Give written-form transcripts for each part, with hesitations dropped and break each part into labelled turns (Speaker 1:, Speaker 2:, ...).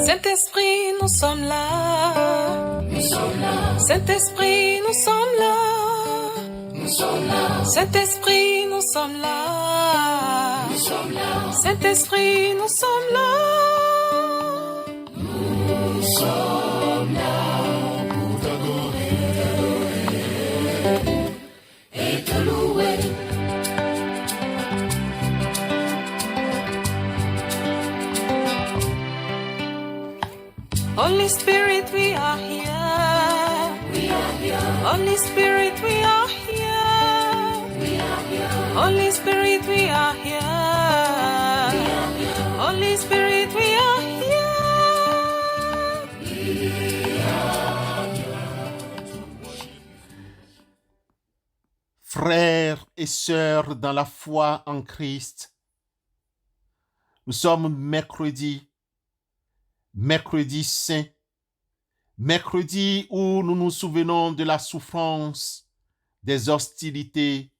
Speaker 1: Saint-Esprit, nous sommes là. Nous sommes là. Saint-Esprit, nous sommes là. Nous sommes là. Saint-Esprit, nous sommes là. Nous sommes là. Saint-Esprit, nous sommes là. Nous sommes là pour t'adorer et te louer. Holy Spirit, we are here. We are here. Holy Spirit, we are here. We are here. Holy Spirit, we are here. We are here. Holy Spirit, we are here. We are here.
Speaker 2: Frères et sœurs dans la foi en Christ, nous sommes mercredi saint, mercredi où nous nous souvenons de la souffrance, des hostilités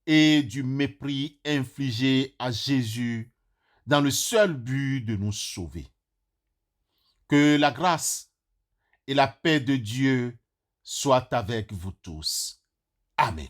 Speaker 2: et du mépris infligé à Jésus dans le seul but de nous sauver. Que la grâce et la paix de Dieu soient avec vous tous. Amen.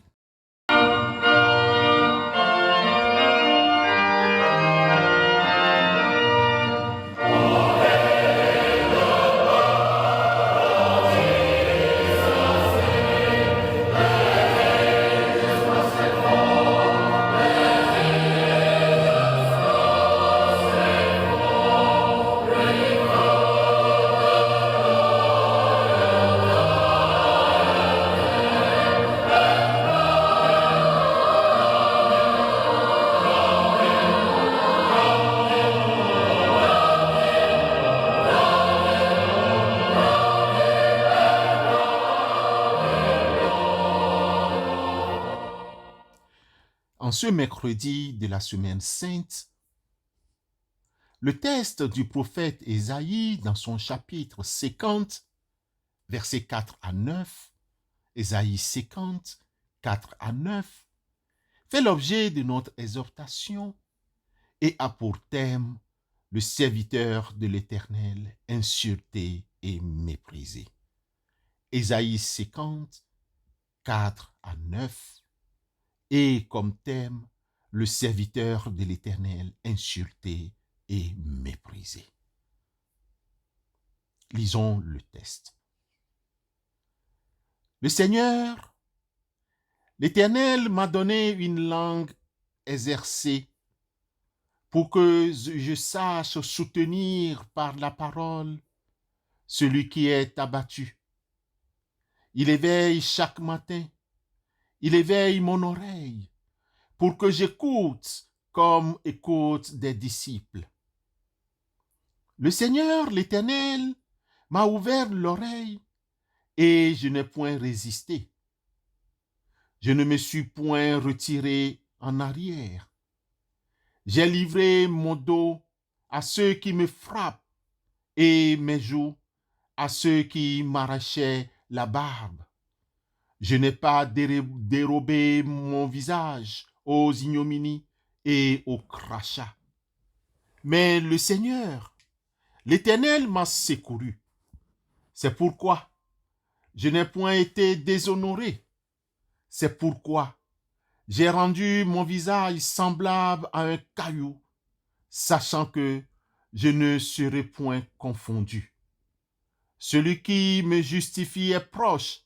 Speaker 2: En ce mercredi de la semaine sainte, le texte du prophète Ésaïe dans son chapitre 50, versets 4 à 9, Ésaïe 50, 4 à 9, fait l'objet de notre exhortation et a pour thème le serviteur de l'Éternel, insulté et méprisé. Ésaïe 50, 4 à 9, et comme thème, le serviteur de l'Éternel insulté et méprisé. Lisons le texte. Le Seigneur, l'Éternel m'a donné une langue exercée pour que je sache soutenir par la parole celui qui est abattu. Il éveille chaque matin. Il éveille mon oreille pour que j'écoute comme écoutent des disciples. Le Seigneur, l'Éternel, m'a ouvert l'oreille et je n'ai point résisté. Je ne me suis point retiré en arrière. J'ai livré mon dos à ceux qui me frappent et mes joues à ceux qui m'arrachaient la barbe. Je n'ai pas dérobé mon visage aux ignominies et aux crachats. Mais le Seigneur, l'Éternel m'a secouru. C'est pourquoi je n'ai point été déshonoré. C'est pourquoi j'ai rendu mon visage semblable à un caillou, sachant que je ne serai point confondu. Celui qui me justifie est proche.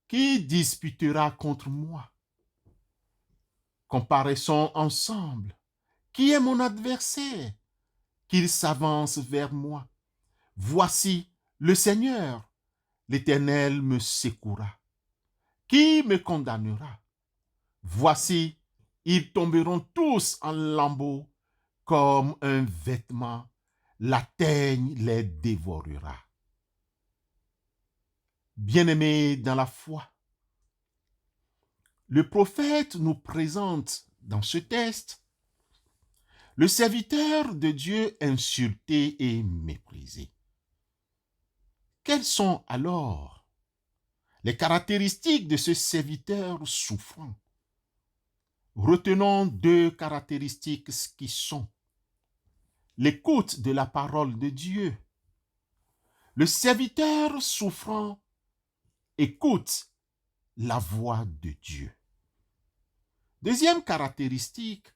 Speaker 2: Qui disputera contre moi? Comparaissons ensemble. Qui est mon adversaire? Qu'il s'avance vers moi. Voici le Seigneur, l'Éternel me secourra. Qui me condamnera? Voici, ils tomberont tous en lambeaux comme un vêtement. La teigne les dévorera. Bien-aimés dans la foi, le prophète nous présente dans ce texte le serviteur de Dieu insulté et méprisé. Quelles sont alors les caractéristiques de ce serviteur souffrant? Retenons 2 caractéristiques qui sont l'écoute de la parole de Dieu. Le serviteur souffrant écoute la voix de Dieu. Deuxième caractéristique,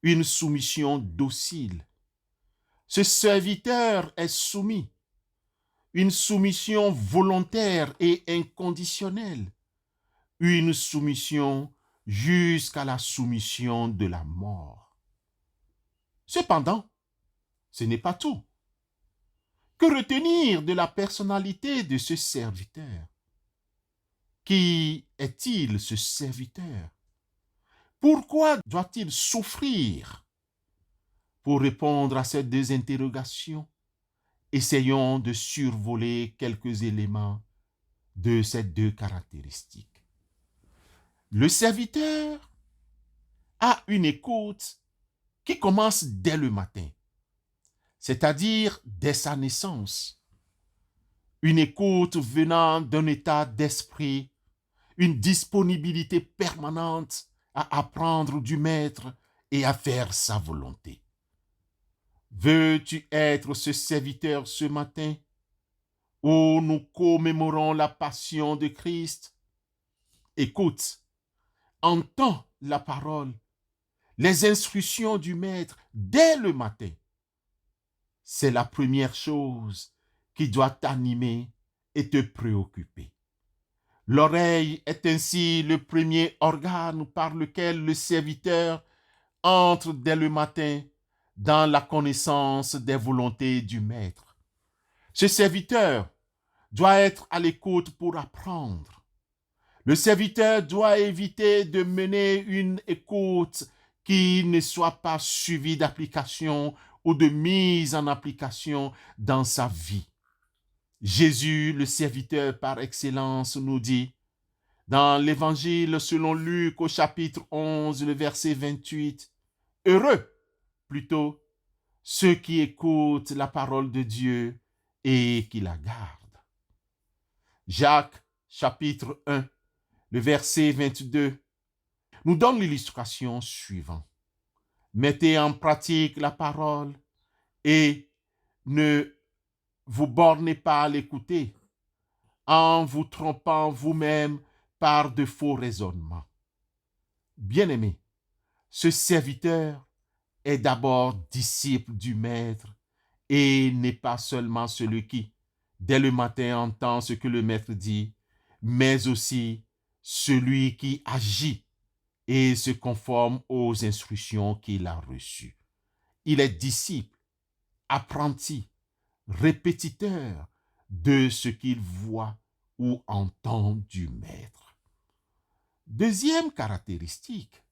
Speaker 2: une soumission docile. Ce serviteur est soumis, une soumission volontaire et inconditionnelle, une soumission jusqu'à la soumission de la mort. Cependant, ce n'est pas tout. Que retenir de la personnalité de ce serviteur? Qui est-il, ce serviteur? Pourquoi doit-il souffrir? Pour répondre à ces 2 interrogations, essayons de survoler quelques éléments de ces 2 caractéristiques. Le serviteur a une écoute qui commence dès le matin, c'est-à-dire dès sa naissance. Une écoute venant d'un état d'esprit, une disponibilité permanente à apprendre du Maître et à faire sa volonté. Veux-tu être ce serviteur ce matin où nous commémorons la passion de Christ? Écoute, entends la parole, les instructions du Maître dès le matin. C'est la première chose qui doit t'animer et te préoccuper. L'oreille est ainsi le premier organe par lequel le serviteur entre dès le matin dans la connaissance des volontés du Maître. Ce serviteur doit être à l'écoute pour apprendre. Le serviteur doit éviter de mener une écoute qui ne soit pas suivie d'application ou de mise en application dans sa vie. Jésus, le serviteur par excellence, nous dit dans l'Évangile selon Luc au chapitre 11, le verset 28, « Heureux, plutôt, ceux qui écoutent la parole de Dieu et qui la gardent. » Jacques, chapitre 1, le verset 22, nous donne l'illustration suivante. « Mettez en pratique la parole et ne vous bornez pas à l'écouter, en vous trompant vous-même par de faux raisonnements. » Bien-aimé, ce serviteur est d'abord disciple du Maître et n'est pas seulement celui qui, dès le matin, entend ce que le Maître dit, mais aussi celui qui agit et se conforme aux instructions qu'il a reçues. Il est disciple, apprenti, répétiteur de ce qu'il voit ou entend du Maître. Deuxième caractéristique,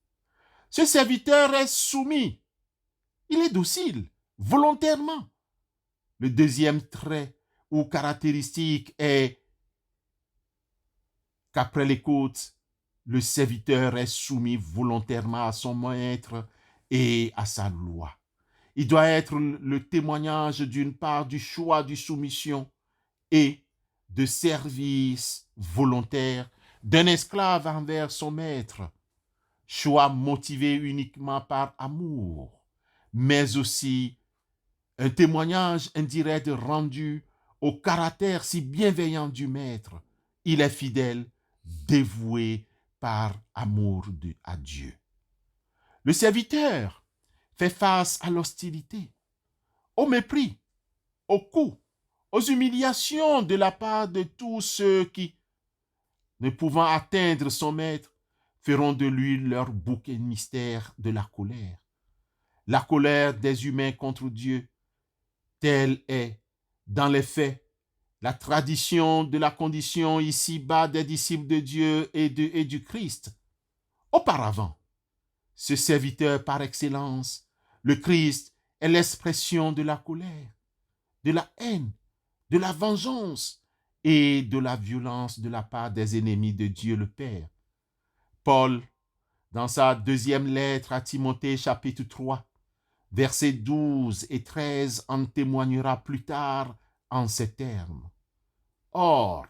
Speaker 2: ce serviteur est soumis. Il est docile, volontairement. Le deuxième trait ou caractéristique est qu'après l'écoute, le serviteur est soumis volontairement à son maître et à sa loi. Il doit être le témoignage d'une part du choix de soumission et de service volontaire d'un esclave envers son maître. Choix motivé uniquement par amour, mais aussi un témoignage indirect rendu au caractère si bienveillant du maître. Il est fidèle, dévoué par amour à Dieu. Le serviteur fait face à l'hostilité, au mépris, aux coups, aux humiliations de la part de tous ceux qui, ne pouvant atteindre son maître, feront de lui leur bouc émissaire de la colère. La colère des humains contre Dieu, telle est, dans les faits, la tradition de la condition ici-bas des disciples de Dieu et du Christ. Auparavant, ce serviteur par excellence, le Christ, est l'expression de la colère, de la haine, de la vengeance et de la violence de la part des ennemis de Dieu le Père. Paul, dans sa deuxième lettre à Timothée, chapitre 3, Versets 12 et 13 en témoignera plus tard en ces termes. Or,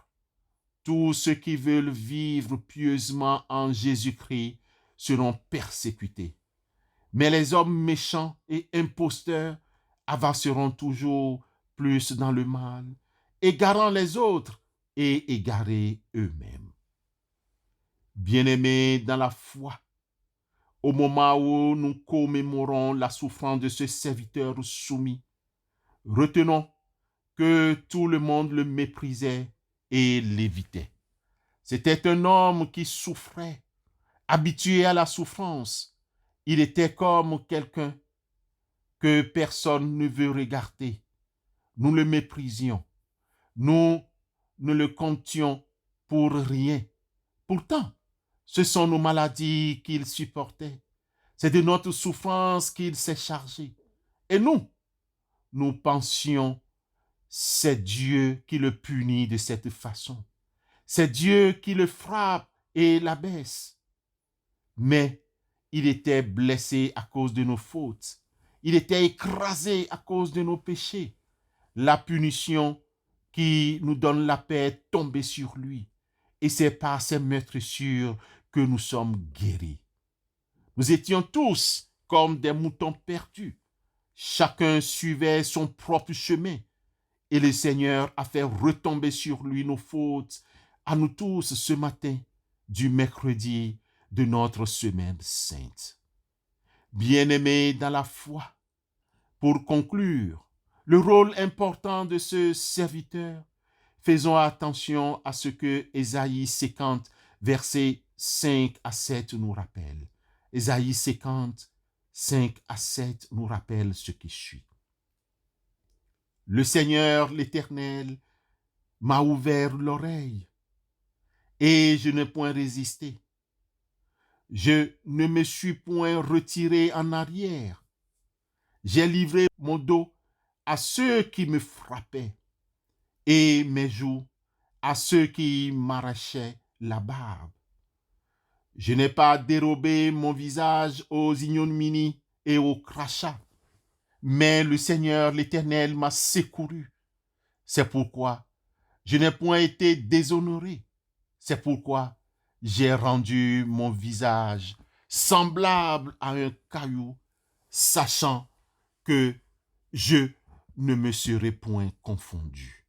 Speaker 2: tous ceux qui veulent vivre pieusement en Jésus-Christ seront persécutés. Mais les hommes méchants et imposteurs avanceront toujours plus dans le mal, égarant les autres et égarés eux-mêmes. Bien-aimés dans la foi, au moment où nous commémorons la souffrance de ce serviteur soumis, retenons que tout le monde le méprisait et l'évitait. C'était un homme qui souffrait, habitué à la souffrance. Il était comme quelqu'un que personne ne veut regarder. Nous le méprisions. Nous ne le comptions pour rien. Pourtant, ce sont nos maladies qu'il supportait. C'est de notre souffrance qu'il s'est chargé. Et nous pensions, c'est Dieu qui le punit de cette façon. C'est Dieu qui le frappe et l'abaisse. Mais il était blessé à cause de nos fautes. Il était écrasé à cause de nos péchés. La punition qui nous donne la paix est tombée sur lui. Et c'est par ses meurtrissures que nous sommes guéris. Nous étions tous comme des moutons perdus. Chacun suivait son propre chemin. Et le Seigneur a fait retomber sur lui nos fautes, à nous tous ce matin, du mercredi de notre semaine sainte. Bien-aimés dans la foi, pour conclure, le rôle important de ce serviteur, faisons attention à ce que Ésaïe 50, versets 5 à 7 nous rappelle. Ésaïe 50, 5 à 7 nous rappelle ce qui suit. Le Seigneur, l'Éternel, m'a ouvert l'oreille et je n'ai point résisté. Je ne me suis point retiré en arrière. J'ai livré mon dos à ceux qui me frappaient et mes joues à ceux qui m'arrachaient la barbe. Je n'ai pas dérobé mon visage aux ignominies et aux crachats, mais le Seigneur l'Éternel m'a secouru. C'est pourquoi je n'ai point été déshonoré. C'est pourquoi j'ai rendu mon visage semblable à un caillou, sachant que je ne me serai point confondu.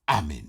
Speaker 2: Amen.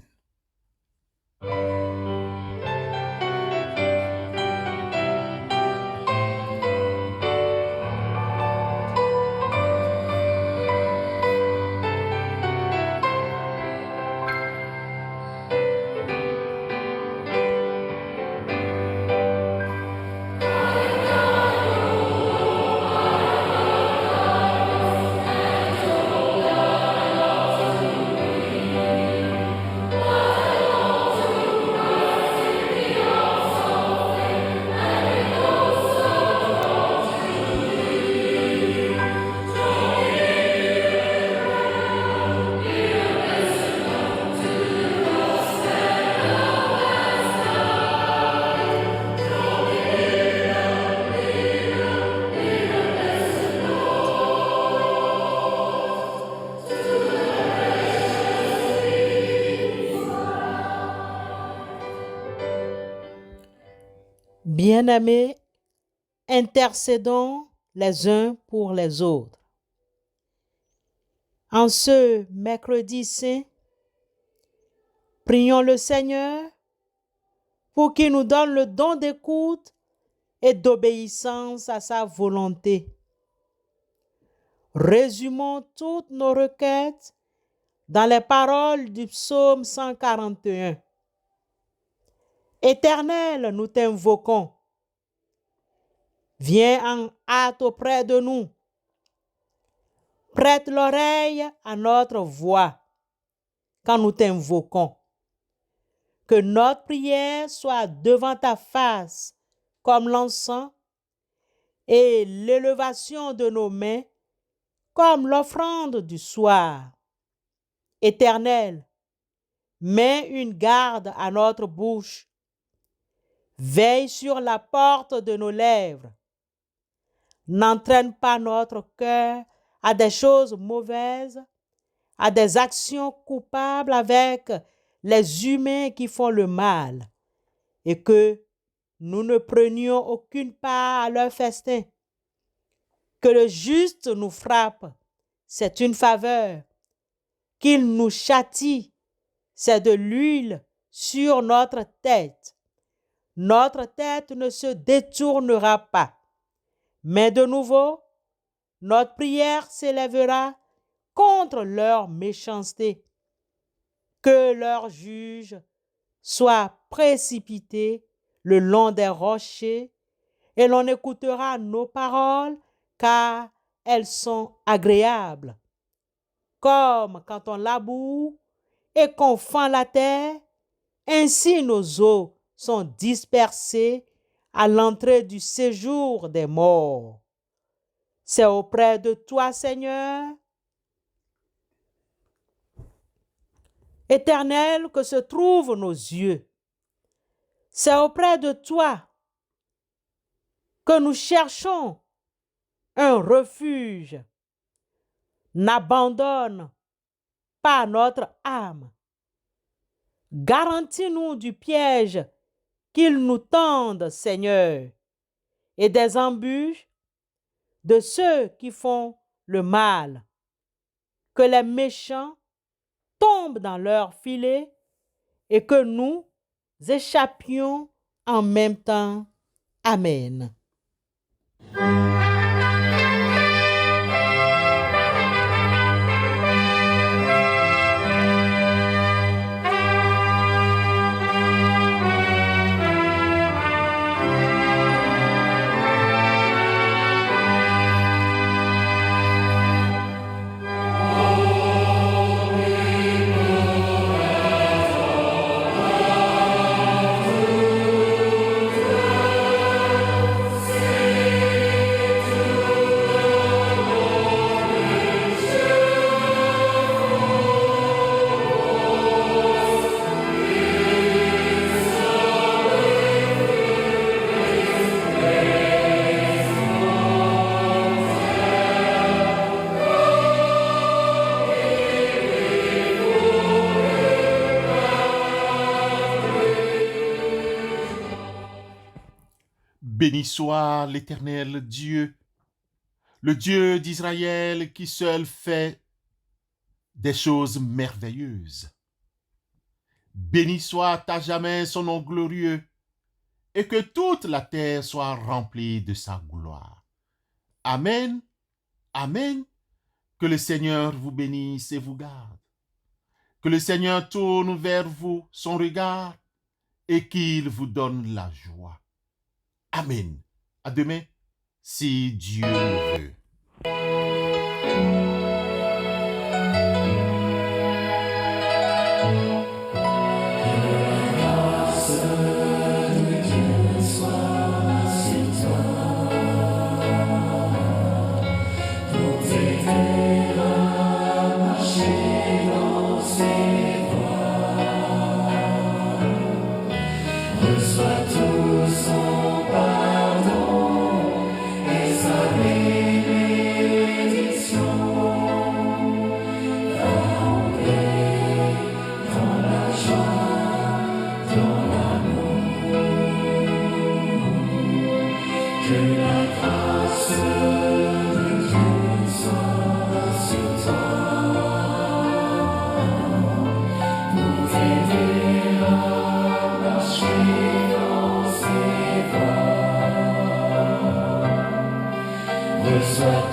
Speaker 3: Bien-aimés, intercédons les uns pour les autres. En ce mercredi saint, prions le Seigneur pour qu'il nous donne le don d'écoute et d'obéissance à sa volonté. Résumons toutes nos requêtes dans les paroles du psaume 141. Éternel, nous t'invoquons. Viens en hâte auprès de nous. Prête l'oreille à notre voix quand nous t'invoquons. Que notre prière soit devant ta face comme l'encens et l'élévation de nos mains comme l'offrande du soir. Éternel, mets une garde à notre bouche. Veille sur la porte de nos lèvres. n'entraîne pas notre cœur à des choses mauvaises, à des actions coupables avec les humains qui font le mal, et que nous ne prenions aucune part à leur festin. Que le juste nous frappe, c'est une faveur. Qu'il nous châtie, c'est de l'huile sur notre tête. Notre tête ne se détournera pas. Mais de nouveau, notre prière s'élèvera contre leur méchanceté. Que leur juge soit précipité le long des rochers, et l'on écoutera nos paroles, car elles sont agréables. Comme quand on laboure et qu'on fend la terre, ainsi nos eaux sont dispersées à l'entrée du séjour des morts. C'est auprès de toi, Seigneur, Éternel, que se trouvent nos yeux. C'est auprès de toi que nous cherchons un refuge. N'abandonne pas notre âme. Garantis-nous du piège qu'ils nous tendent, Seigneur, et des embûches de ceux qui font le mal. Que les méchants tombent dans leur filet et que nous échappions en même temps. Amen.
Speaker 2: Béni soit l'Éternel Dieu, le Dieu d'Israël qui seul fait des choses merveilleuses. Béni soit à jamais son nom glorieux, et que toute la terre soit remplie de sa gloire. Amen, amen. Que le Seigneur vous bénisse et vous garde. Que le Seigneur tourne vers vous son regard et qu'il vous donne la joie. Amen. À demain, si Dieu le veut.
Speaker 4: Reçois